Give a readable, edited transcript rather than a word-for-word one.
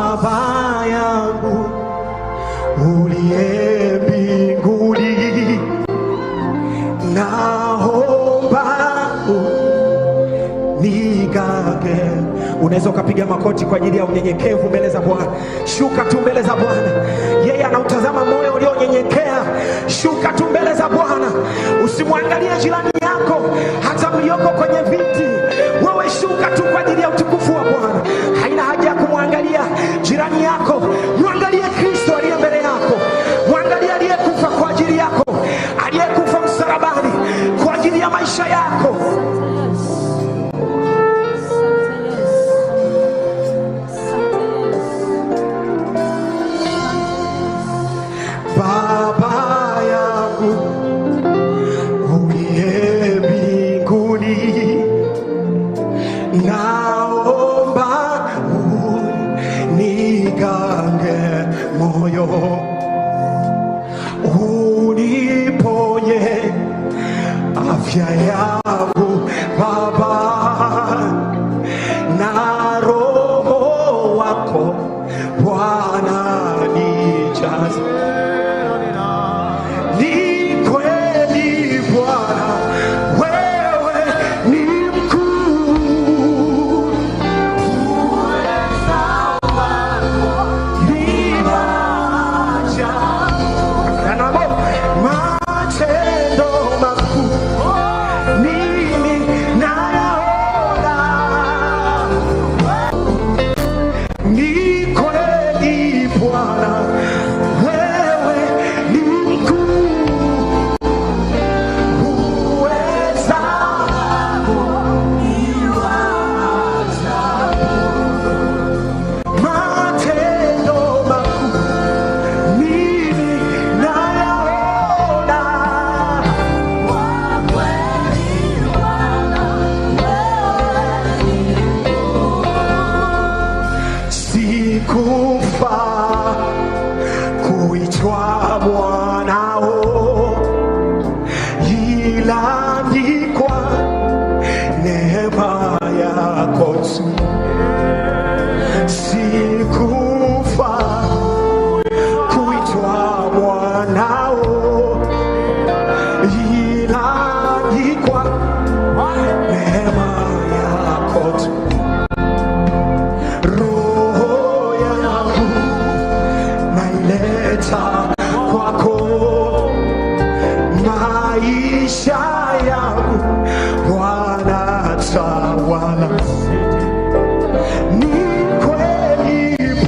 Baba yangu uliye mbinguni, naomba unigage. Unaweza ukapiga makoti kwa ajili ya unyenyekevu mbele za Bwana. Shuka tu mbele za Bwana, yeye anautazama moyo ulionyenyekea. Shuka tu mbele za Bwana, usimwangalie jirani yako hata mlioko kwenye viti. Wewe shuka tu kwa ajili ya utukufu wa Bwana. Haina haja ya kumwangalia jirani yako, mwangalie Kristo aliye mbele yako. Mwangalie aliyekufa kwa ajili yako, aliyekufa msalabani kwa ajili ya maisha yako. Baba yangu uliye mbinguni, naomba unigange moyo, uniponye afya yangu Baba, na Roho wako Bwana nijaze. Kufa kuitwa Bwana.